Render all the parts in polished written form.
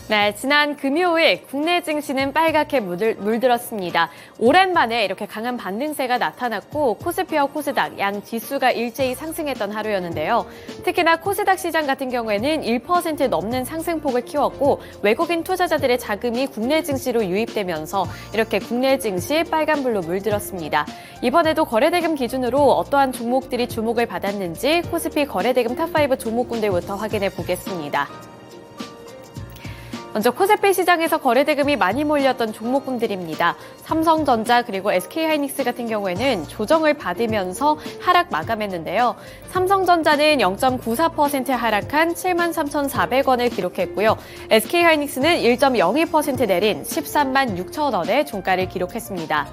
네, 지난 금요일 국내 증시는 빨갛게 물들었습니다. 오랜만에 이렇게 강한 반등세가 나타났고 코스피와 코스닥 양 지수가 일제히 상승했던 하루였는데요. 특히나 코스닥 시장 같은 경우에는 1% 넘는 상승폭을 키웠고 외국인 투자자들의 자금이 국내 증시로 유입되면서 이렇게 국내 증시 빨간불로 물들었습니다. 이번에도 거래대금 기준으로 어떠한 종목들이 주목을 받았는지 코스피 거래대금 탑5 종목군들부터 확인해 보겠습니다. 먼저 코스피 시장에서 거래대금이 많이 몰렸던 종목군들입니다. 삼성전자 그리고 SK하이닉스 같은 경우에는 조정을 받으면서 하락 마감했는데요. 삼성전자는 0.94% 하락한 73,400원을 기록했고요. SK하이닉스는 1.02% 내린 13만 6천 원의 종가를 기록했습니다.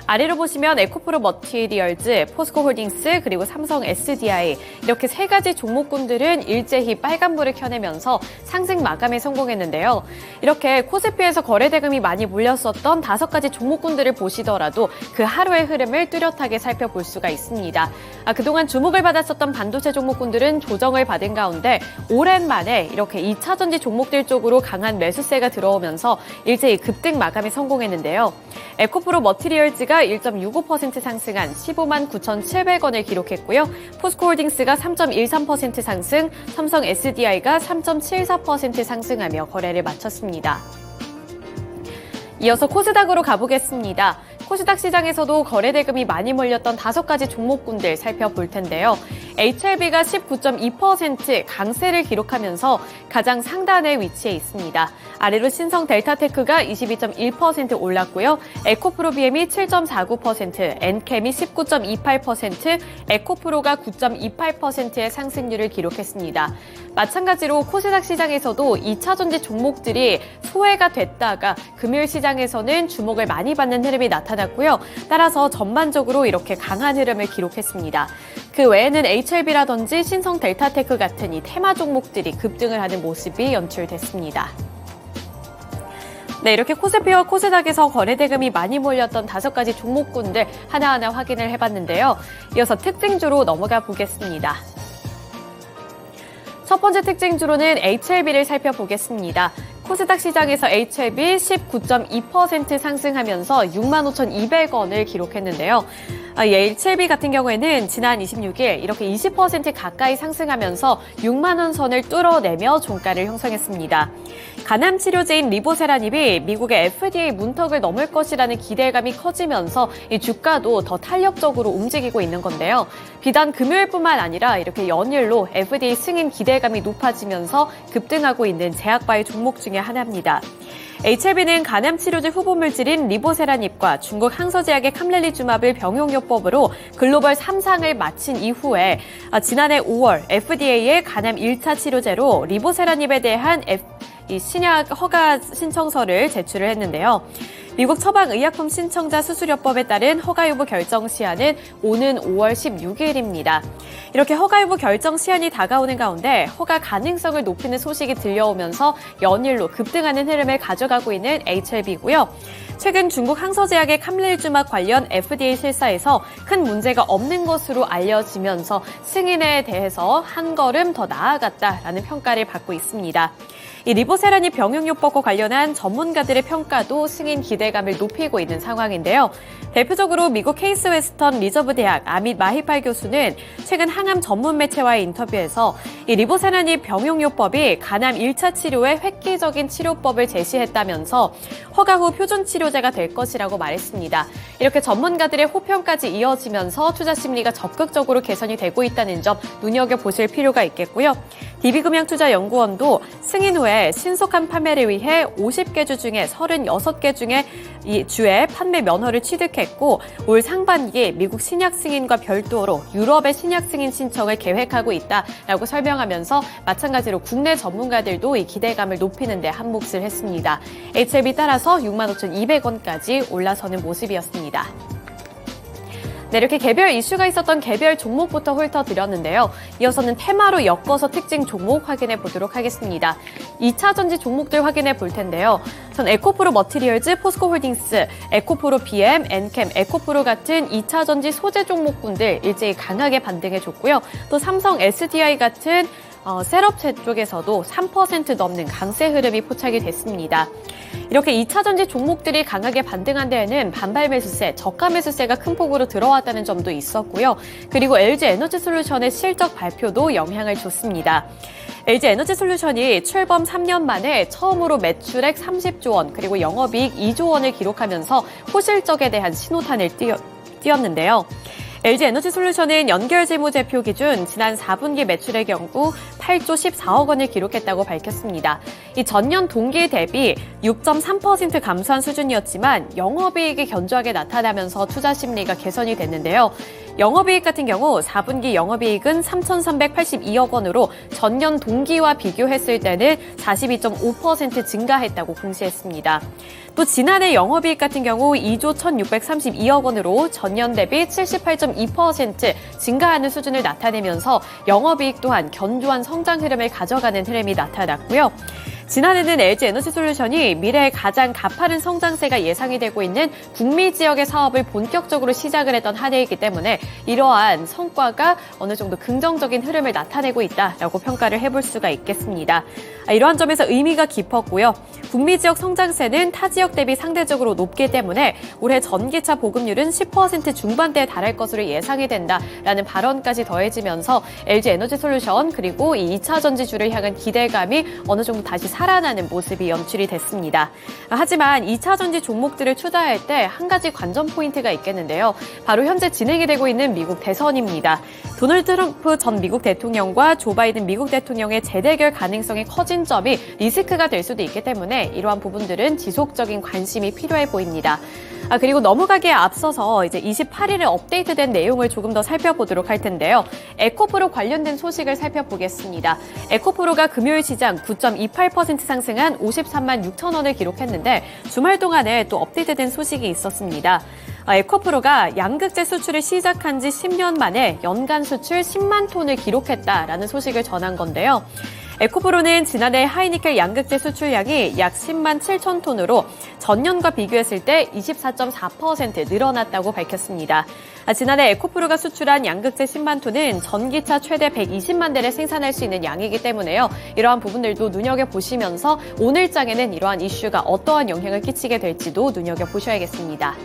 아래로 보시면 에코프로 머티리얼즈, 포스코홀딩스, 그리고 삼성 SDI 이렇게 세 가지 종목군들은 일제히 빨간불을 켜내면서 상승 마감에 성공했는데요. 이렇게 코스피에서 거래대금이 많이 몰렸었던 5가지 종목군들을 보시더라도 그 하루의 흐름을 뚜렷하게 살펴볼 수가 있습니다. 그동안 주목을 받았었던 반도체 종목군들은 조정을 받은 가운데 오랜만에 이렇게 2차전지 종목들 쪽으로 강한 매수세가 들어오면서 일제히 급등 마감에 성공했는데요. 에코프로 머티리얼즈가 1.65% 상승한 15만 9,700원을 기록했고요. 포스코홀딩스가 3.13% 상승, 삼성 SDI가 3.74% 상승하며 거래를 마쳤습니다. 이어서 코스닥으로 가보겠습니다. 코스닥 시장에서도 거래대금이 많이 몰렸던 5가지 종목군들 살펴볼 텐데요. HLB가 19.2% 강세를 기록하면서 가장 상단에 위치해 있습니다. 아래로 신성 델타테크가 22.1% 올랐고요. 에코프로 BM이 7.49%, 엔캠이 19.28%, 에코프로가 9.28%의 상승률을 기록했습니다. 마찬가지로 코스닥 시장에서도 2차전지 종목들이 소외가 됐다가 금요일 시장에서는 주목을 많이 받는 흐름이 나타났고요. 따라서 전반적으로 이렇게 강한 흐름을 기록했습니다. 그 외에는 HLB라든지 신성 델타테크 같은 이 테마 종목들이 급등을 하는 모습이 연출됐습니다. 네, 이렇게 코스피와 코스닥에서 거래대금이 많이 몰렸던 5가지 종목군들 하나하나 확인을 해봤는데요. 이어서 특징주로 넘어가 보겠습니다. 첫 번째 특징주로는 HLB를 살펴보겠습니다. 코스닥 시장에서 HLB 19.2% 상승하면서 65,200원을 기록했는데요. HLB 같은 경우에는 지난 26일 이렇게 20% 가까이 상승하면서 6만 원 선을 뚫어내며 종가를 형성했습니다. 간암 치료제인 리보세라닙이 미국의 FDA 문턱을 넘을 것이라는 기대감이 커지면서 이 주가도 더 탄력적으로 움직이고 있는 건데요. 비단 금요일뿐만 아니라 이렇게 연일로 FDA 승인 기대감이 높아지면서 급등하고 있는 제약바의 종목 중에 하나입니다. HLB는 간암치료제 후보물질인 리보세라닙과 중국 항서제약의 캄렐리주맙을 병용요법으로 글로벌 3상을 마친 이후에 지난해 5월 FDA의 간암 1차 치료제로 리보세라닙에 대한 이 신약 허가 신청서를 제출을 했는데요. 미국 처방의약품 신청자 수수료법에 따른 허가 여부 결정 시한은 오는 5월 16일입니다. 이렇게 허가 여부 결정 시한이 다가오는 가운데 허가 가능성을 높이는 소식이 들려오면서 연일로 급등하는 흐름을 가져가고 있는 HLB고요. 최근 중국 항서제약의 캄렐리주맙 관련 FDA 실사에서 큰 문제가 없는 것으로 알려지면서 승인에 대해서 한 걸음 더 나아갔다라는 평가를 받고 있습니다. 이 리보세라닙 병용요법과 관련한 전문가들의 평가도 승인 기대감을 높이고 있는 상황인데요. 대표적으로 미국 케이스 웨스턴 리저브 대학 아밋 마히팔 교수는 최근 항암 전문 매체와의 인터뷰에서 이 리보세라닙 병용요법이 간암 1차 치료의 획기적인 치료법을 제시했다면서 허가 후 표준 치료제가 될 것이라고 말했습니다. 이렇게 전문가들의 호평까지 이어지면서 투자 심리가 적극적으로 개선이 되고 있다는 점 눈여겨보실 필요가 있겠고요. DB금융투자연구원도 승인 후에 신속한 판매를 위해 50개 주 중에 36개 중에 이 주에 판매 면허를 취득했고 올 상반기에 미국 신약 승인과 별도로 유럽의 신약 승인 신청을 계획하고 있다라고 설명하면서 마찬가지로 국내 전문가들도 이 기대감을 높이는 데 한몫을 했습니다. HLB 따라서 65,200원까지 올라서는 모습이었습니다. 네, 이렇게 개별 이슈가 있었던 개별 종목부터 훑어드렸는데요. 이어서는 테마로 엮어서 특징 종목 확인해 보도록 하겠습니다. 2차 전지 종목들 확인해 볼 텐데요. 전 에코프로 머티리얼즈, 포스코홀딩스, 에코프로 BM, 엔캠, 에코프로 같은 2차 전지 소재 종목군들 일제히 강하게 반등해줬고요. 또 삼성 SDI 같은 셋업체 쪽에서도 3% 넘는 강세 흐름이 포착이 됐습니다. 이렇게 2차 전지 종목들이 강하게 반등한 데에는 반발 매수세, 저가 매수세가 큰 폭으로 들어왔다는 점도 있었고요. 그리고 LG 에너지솔루션의 실적 발표도 영향을 줬습니다. LG 에너지솔루션이 출범 3년 만에 처음으로 매출액 30조 원, 그리고 영업이익 2조 원을 기록하면서 호실적에 대한 신호탄을 띄웠는데요. LG 에너지솔루션은 연결재무제표 기준 지난 4분기 매출의 경우 8조 14억 원을 기록했다고 밝혔습니다. 이 전년 동기 대비 6.3% 감소한 수준이었지만 영업이익이 견조하게 나타나면서 투자 심리가 개선이 됐는데요. 영업이익 같은 경우 4분기 영업이익은 3,382억 원으로 전년 동기와 비교했을 때는 42.5% 증가했다고 공시했습니다. 또 지난해 영업이익 같은 경우 2조 1,632억 원으로 전년 대비 78.2% 증가하는 수준을 나타내면서 영업이익 또한 견조한 성장 흐름을 가져가는 흐름이 나타났고요. 지난해는 LG 에너지솔루션이 미래의 가장 가파른 성장세가 예상이 되고 있는 북미 지역의 사업을 본격적으로 시작을 했던 한 해이기 때문에 이러한 성과가 어느 정도 긍정적인 흐름을 나타내고 있다라고 평가를 해볼 수가 있겠습니다. 이러한 점에서 의미가 깊었고요. 북미 지역 성장세는 타 지역 대비 상대적으로 높기 때문에 올해 전기차 보급률은 10% 중반대에 달할 것으로 예상이 된다라는 발언까지 더해지면서 LG 에너지솔루션 그리고 이 2차 전지주를 향한 기대감이 어느 정도 다시 살아나는 모습이 연출이 됐습니다. 하지만 2차 전지 종목들을 투자할 때 한 가지 관전 포인트가 있겠는데요. 바로 현재 진행이 되고 있는 미국 대선입니다. 도널드 트럼프 전 미국 대통령과 조 바이든 미국 대통령의 재대결 가능성이 커진 점이 리스크가 될 수도 있기 때문에 이러한 부분들은 지속적인 관심이 필요해 보입니다. 그리고 넘어가기에 앞서서 이제 28일에 업데이트된 내용을 조금 더 살펴보도록 할 텐데요. 에코프로 관련된 소식을 살펴보겠습니다. 에코프로가 금요일 시장 9.28% 상승한 53만 6천 원을 기록했는데 주말 동안에 또 업데이트된 소식이 있었습니다. 에코프로가 양극재 수출을 시작한 지 10년 만에 연간 수출 10만 톤을 기록했다라는 소식을 전한 건데요. 에코프로는 지난해 하이니켈 양극재 수출량이 약 10만 7천 톤으로 전년과 비교했을 때 24.4% 늘어났다고 밝혔습니다. 지난해 에코프로가 수출한 양극재 10만 톤은 전기차 최대 120만 대를 생산할 수 있는 양이기 때문에요. 이러한 부분들도 눈여겨보시면서 오늘 장에는 이러한 이슈가 어떠한 영향을 끼치게 될지도 눈여겨보셔야겠습니다.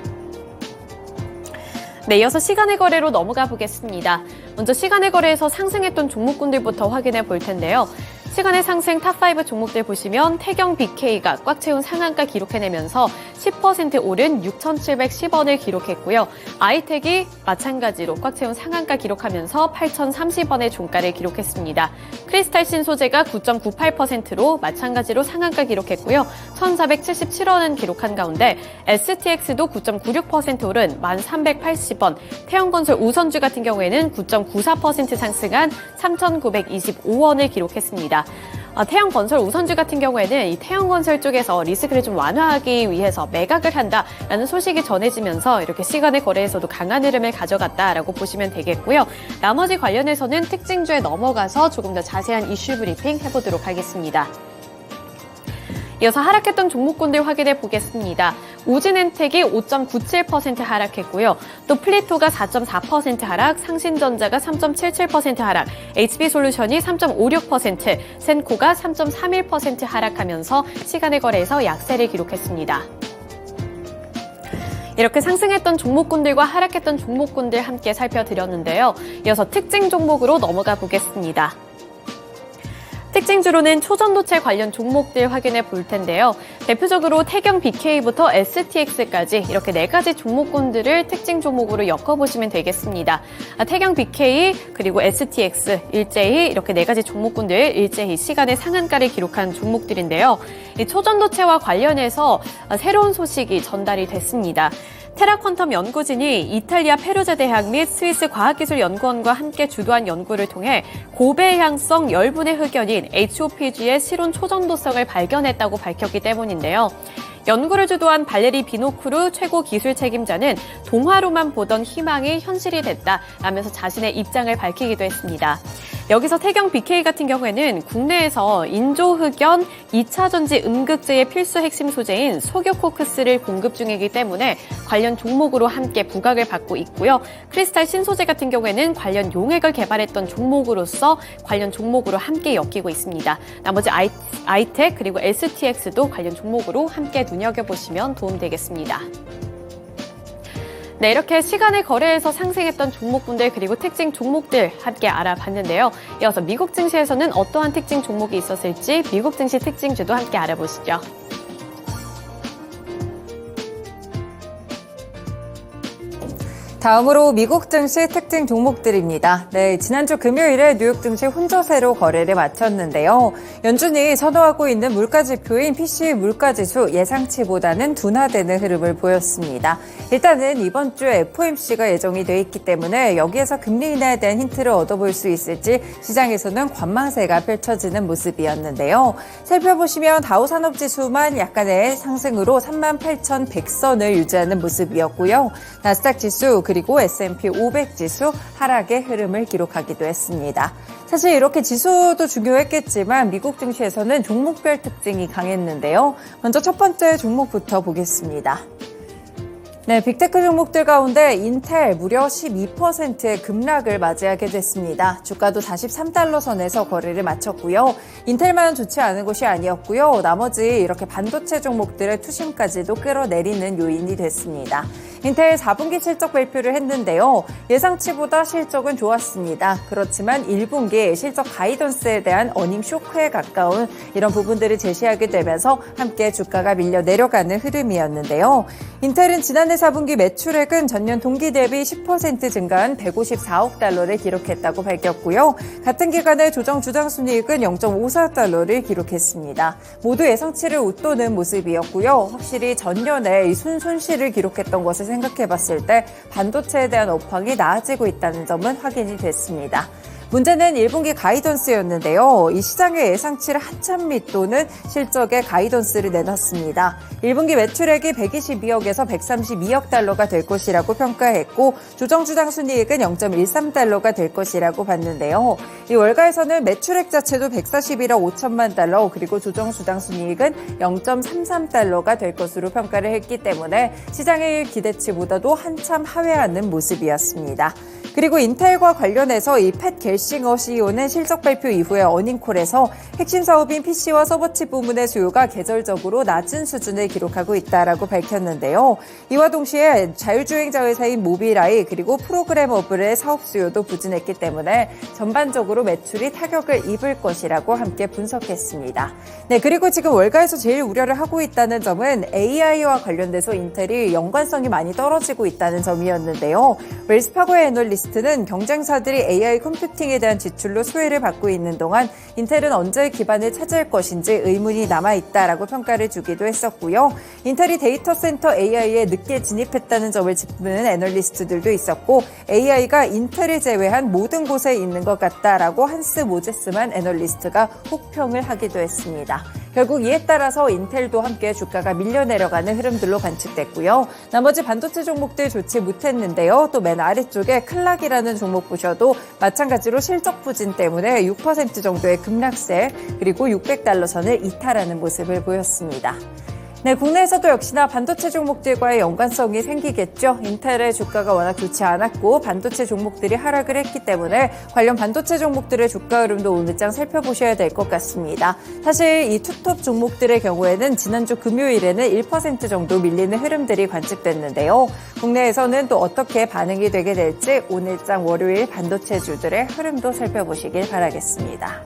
네, 이어서 시간의 거래로 넘어가 보겠습니다. 먼저 시간의 거래에서 상승했던 종목군들부터 확인해 볼 텐데요. 시간의 상승 탑5 종목들 보시면 태경 BK가 꽉 채운 상한가 기록해내면서 10% 오른 6,710원을 기록했고요. 아이텍이 마찬가지로 꽉 채운 상한가 기록하면서 8,030원의 종가를 기록했습니다. 크리스탈 신소재가 9.98%로 마찬가지로 상한가 기록했고요. 1,477원은 기록한 가운데 STX도 9.96% 오른 1,380원, 태영건설 우선주 같은 경우에는 9.94% 상승한 3,925원을 기록했습니다. 태영건설 우선주 같은 경우에는 이 태영건설 쪽에서 리스크를 좀 완화하기 위해서 매각을 한다라는 소식이 전해지면서 이렇게 시간의 거래에서도 강한 흐름을 가져갔다라고 보시면 되겠고요. 나머지 관련해서는 특징주에 넘어가서 조금 더 자세한 이슈 브리핑 해보도록 하겠습니다. 이어서 하락했던 종목군들 확인해 보겠습니다. 우진엔텍이 5.97% 하락했고요. 또 플리토가 4.4% 하락, 상신전자가 3.77% 하락, HB솔루션이 3.56%, 센코가 3.31% 하락하면서 시간의 거래에서 약세를 기록했습니다. 이렇게 상승했던 종목군들과 하락했던 종목군들 함께 살펴드렸는데요. 이어서 특징 종목으로 넘어가 보겠습니다. 특징주로는 초전도체 관련 종목들 확인해 볼 텐데요. 대표적으로 태경 BK부터 STX까지 이렇게 4가지 종목군들을 특징 종목으로 엮어보시면 되겠습니다. 태경 BK 그리고 STX 일제히 이렇게 4가지 종목군들 일제히 시간의 상한가를 기록한 종목들인데요. 이 초전도체와 관련해서 새로운 소식이 전달이 됐습니다. 테라퀀텀 연구진이 이탈리아 페루제 대학 및 스위스 과학기술연구원과 함께 주도한 연구를 통해 고배향성 열분해 흑연인 HOPG의 실온 초전도성을 발견했다고 밝혔기 때문인데요. 연구를 주도한 발레리 비노크루 최고 기술 책임자는 동화로만 보던 희망이 현실이 됐다라면서 자신의 입장을 밝히기도 했습니다. 여기서 태경 BK 같은 경우에는 국내에서 인조흑연 2차 전지 음극재의 필수 핵심 소재인 석유코크스를 공급 중이기 때문에 관련 종목으로 함께 부각을 받고 있고요. 크리스탈 신소재 같은 경우에는 관련 용액을 개발했던 종목으로서 관련 종목으로 함께 엮이고 있습니다. 나머지 아이텍 그리고 STX도 관련 종목으로 함께 눈여겨보시면 도움되겠습니다. 네, 이렇게 시간의 거래에서 상승했던 종목분들 그리고 특징 종목들 함께 알아봤는데요. 이어서 미국 증시에서는 어떠한 특징 종목이 있었을지 미국 증시 특징주도 함께 알아보시죠. 다음으로 미국 증시 특징 종목들입니다. 네, 지난주 금요일에 뉴욕 증시 혼조세로 거래를 마쳤는데요. 연준이 선호하고 있는 물가지표인 PCE 물가지수 예상치보다는 둔화되는 흐름을 보였습니다. 일단은 이번 주에 FOMC가 예정이 돼 있기 때문에 여기에서 금리 인하에 대한 힌트를 얻어볼 수 있을지 시장에서는 관망세가 펼쳐지는 모습이었는데요. 살펴보시면 다우산업지수만 약간의 상승으로 38,100선을 유지하는 모습이었고요. 나스닥 지수 그리고 S&P 500 지수 하락의 흐름을 기록하기도 했습니다. 사실 이렇게 지수도 중요했겠지만 미국 증시에서는 종목별 특징이 강했는데요. 먼저 첫 번째 종목부터 보겠습니다. 네, 빅테크 종목들 가운데 인텔 무려 12%의 급락을 맞이하게 됐습니다. 주가도 43달러 선에서 거래를 마쳤고요. 인텔만 좋지 않은 것이 아니었고요. 나머지 이렇게 반도체 종목들의 투심까지도 끌어내리는 요인이 됐습니다. 인텔 4분기 실적 발표를 했는데요. 예상치보다 실적은 좋았습니다. 그렇지만 1분기 실적 가이던스에 대한 어닝 쇼크에 가까운 이런 부분들을 제시하게 되면서 함께 주가가 밀려 내려가는 흐름이었는데요. 인텔은 지난해 4분기 매출액은 전년 동기 대비 10% 증가한 154억 달러를 기록했다고 밝혔고요. 같은 기간에 조정 주당순이익은 0.54달러를 기록했습니다. 모두 예상치를 웃도는 모습이었고요. 확실히 전년에 이 순손실을 기록했던 것을 생각해봤을 때 반도체에 대한 업황이 나아지고 있다는 점은 확인이 됐습니다. 문제는 1분기 가이던스였는데요. 이 시장의 예상치를 한참 밑도는 실적의 가이던스를 내놨습니다. 1분기 매출액이 122억에서 132억 달러가 될 것이라고 평가했고 조정주당 순이익은 0.13달러가 될 것이라고 봤는데요. 이 월가에서는 매출액 자체도 141억 5천만 달러 그리고 조정주당 순이익은 0.33달러가 될 것으로 평가를 했기 때문에 시장의 기대치보다도 한참 하회하는 모습이었습니다. 그리고 인텔과 관련해서 이 팻 겔싱어 CEO는 실적 발표 이후에 어닝콜에서 핵심 사업인 PC와 서버칩 부문의 수요가 계절적으로 낮은 수준을 기록하고 있다라고 밝혔는데요. 이와 동시에 자율주행자 회사인 모빌아이 그리고 프로그래머블의 사업 수요도 부진했기 때문에 전반적으로 매출이 타격을 입을 것이라고 함께 분석했습니다. 네, 그리고 지금 월가에서 제일 우려를 하고 있다는 점은 AI와 관련돼서 인텔이 연관성이 많이 떨어지고 있다는 점이었는데요. 웰스파고의 애널리스트는 경쟁사들이 AI 컴퓨팅에 대한 지출로 수혜를 받고 있는 동안 인텔은 언제 기반을 찾을 것인지 의문이 남아있다라고 평가를 주기도 했었고요. 인텔이 데이터 센터 AI에 늦게 진입했다는 점을 짚는 애널리스트들도 있었고 AI가 인텔을 제외한 모든 곳에 있는 것 같다라고 한스 모제스만 애널리스트가 혹평을 하기도 했습니다. 결국 이에 따라서 인텔도 함께 주가가 밀려 내려가는 흐름들로 관측됐고요. 나머지 반도체 종목들 좋지 못했는데요. 또 맨 아래쪽에 클락이라는 종목 보셔도 마찬가지로 실적 부진 때문에 6% 정도의 급락세 그리고 600달러 선을 이탈하는 모습을 보였습니다. 네, 국내에서도 역시나 반도체 종목들과의 연관성이 생기겠죠. 인텔의 주가가 워낙 좋지 않았고 반도체 종목들이 하락을 했기 때문에 관련 반도체 종목들의 주가 흐름도 오늘장 살펴보셔야 될 것 같습니다. 사실 이 투톱 종목들의 경우에는 지난주 금요일에는 1% 정도 밀리는 흐름들이 관측됐는데요. 국내에서는 또 어떻게 반응이 되게 될지 오늘장 월요일 반도체주들의 흐름도 살펴보시길 바라겠습니다.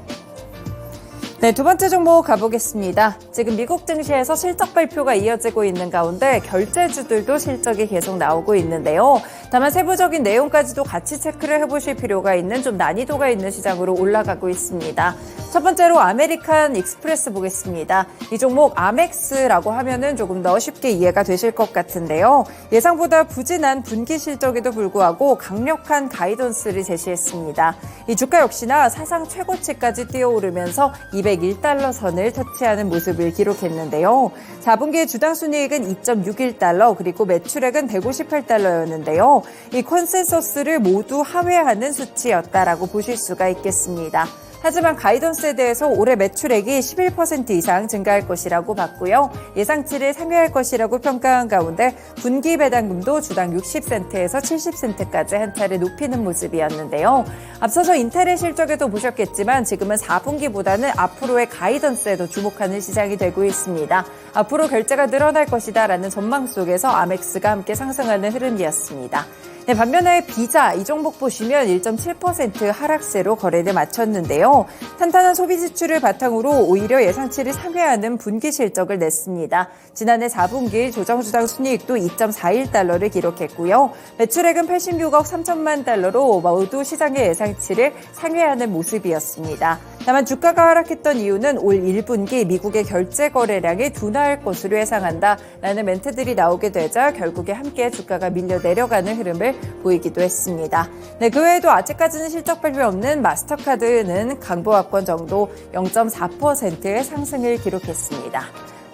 네, 두 번째 종목 가보겠습니다. 지금 미국 증시에서 실적 발표가 이어지고 있는 가운데 결제주들도 실적이 계속 나오고 있는데요. 다만 세부적인 내용까지도 같이 체크를 해보실 필요가 있는 좀 난이도가 있는 시장으로 올라가고 있습니다. 첫 번째로 아메리칸 익스프레스 보겠습니다. 이 종목 아멕스라고 하면은 조금 더 쉽게 이해가 되실 것 같은데요. 예상보다 부진한 분기 실적에도 불구하고 강력한 가이던스를 제시했습니다. 이 주가 역시나 사상 최고치까지 뛰어오르면서 201달러 선을 터치하는 모습을 기록했는데요. 4분기의 주당 순이익은 2.61달러 그리고 매출액은 158달러였는데요. 있는데요. 이 컨센서스를 모두 하회하는 수치였다라고 보실 수가 있겠습니다. 하지만 가이던스에 대해서 올해 매출액이 11% 이상 증가할 것이라고 봤고요. 예상치를 상회할 것이라고 평가한 가운데 분기 배당금도 주당 60센트에서 70센트까지 한 차례 높이는 모습이었는데요. 앞서서 인텔의 실적에도 보셨겠지만 지금은 4분기보다는 앞으로의 가이던스에도 주목하는 시장이 되고 있습니다. 앞으로 결제가 늘어날 것이다라는 전망 속에서 아멕스가 함께 상승하는 흐름이었습니다. 네, 반면에 비자 이 종목 보시면 1.7% 하락세로 거래를 마쳤는데요. 탄탄한 소비 지출을 바탕으로 오히려 예상치를 상회하는 분기 실적을 냈습니다. 지난해 4분기 조정주당 순이익도 2.41달러를 기록했고요. 매출액은 86억 3천만 달러로 모두 시장의 예상치를 상회하는 모습이었습니다. 다만 주가가 하락했던 이유는 올 1분기 미국의 결제 거래량이 둔화할 것으로 예상한다라는 멘트들이 나오게 되자 결국에 함께 주가가 밀려 내려가는 흐름을 보이기도 했습니다. 네, 그 외에도 아직까지는 실적 발표 없는 마스터카드는 강보합권 정도 0.4%의 상승을 기록했습니다.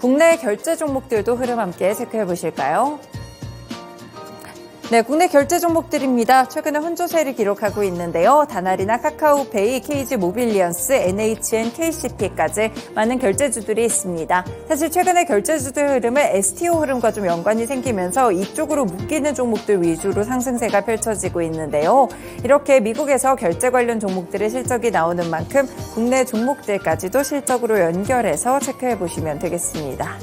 국내 결제 종목들도 흐름 함께 체크해 보실까요? 네, 국내 결제 종목들입니다. 최근에 혼조세를 기록하고 있는데요. 다나리나 카카오페이, KG 모빌리언스, NHN, KCP까지 많은 결제주들이 있습니다. 사실 최근에 결제주들 흐름은 STO 흐름과 좀 연관이 생기면서 이쪽으로 묶이는 종목들 위주로 상승세가 펼쳐지고 있는데요. 이렇게 미국에서 결제 관련 종목들의 실적이 나오는 만큼 국내 종목들까지도 실적으로 연결해서 체크해 보시면 되겠습니다.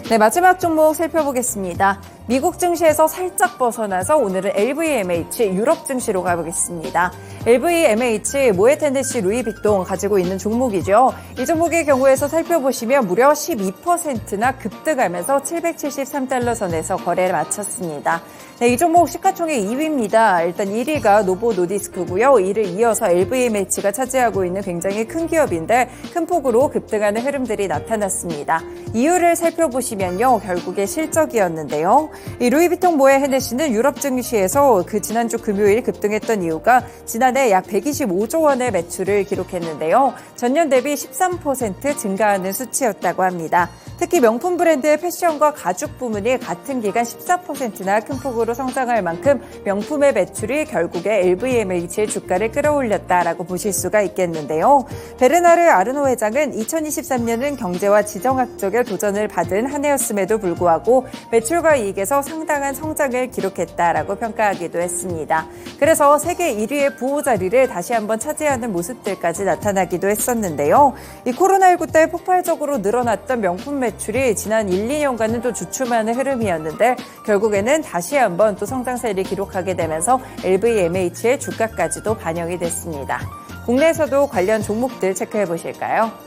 네, 마지막 종목 살펴보겠습니다. 미국 증시에서 살짝 벗어나서 오늘은 LVMH 유럽 증시로 가보겠습니다. LVMH 모에 텐네시 루이비통 가지고 있는 종목이죠. 이 종목의 경우에서 살펴보시면 무려 12%나 급등하면서 773달러 선에서 거래를 마쳤습니다. 네, 이 종목 시가총액 2위입니다. 일단 1위가 노보 노디스크고요. 이를 이어서 LVMH가 차지하고 있는 굉장히 큰 기업인데 큰 폭으로 급등하는 흐름들이 나타났습니다. 이유를 살펴보시면요. 결국에 실적이었는데요. 이 루이비통 모에 헤네시는 유럽 증시에서 그 지난주 금요일 급등했던 이유가 지난해 약 125조 원의 매출을 기록했는데요. 전년 대비 13% 증가하는 수치였다고 합니다. 특히 명품 브랜드의 패션과 가죽 부문이 같은 기간 14%나 큰 폭으로 성장할 만큼 명품의 매출이 결국에 LVMH의 주가를 끌어올렸다라고 보실 수가 있겠는데요. 베르나르 아르노 회장은 2023년은 경제와 지정학적의 도전을 받은 한 해였음에도 불구하고 매출과 이익에서 상당한 성장을 기록했다라고 평가하기도 했습니다. 그래서 세계 1위의 부호 자리를 다시 한번 차지하는 모습들까지 나타나기도 했었는데요. 이 코로나19 때 폭발적으로 늘어났던 명품 매출이 지난 1, 2년간은 또 주춤하는 흐름이었는데 결국에는 다시 한번 또 성장세를 기록하게 되면서 LVMH의 주가까지도 반영이 됐습니다. 국내에서도 관련 종목들 체크해 보실까요?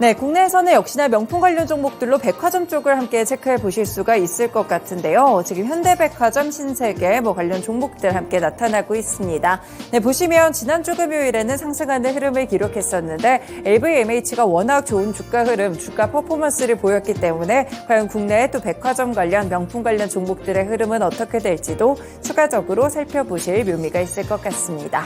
네, 국내에서는 역시나 명품 관련 종목들로 백화점 쪽을 함께 체크해 보실 수가 있을 것 같은데요. 지금 현대백화점, 신세계 관련 종목들 함께 나타나고 있습니다. 네, 보시면 지난주 금요일에는 상승하는 흐름을 기록했었는데 LVMH가 워낙 좋은 주가 흐름, 주가 퍼포먼스를 보였기 때문에 과연 국내에 또 백화점 관련, 명품 관련 종목들의 흐름은 어떻게 될지도 추가적으로 살펴보실 묘미가 있을 것 같습니다.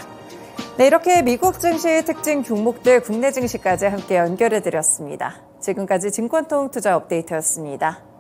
네, 이렇게 미국 증시의 특징 종목들 국내 증시까지 함께 연결해 드렸습니다. 지금까지 증권통 투자 업데이트였습니다.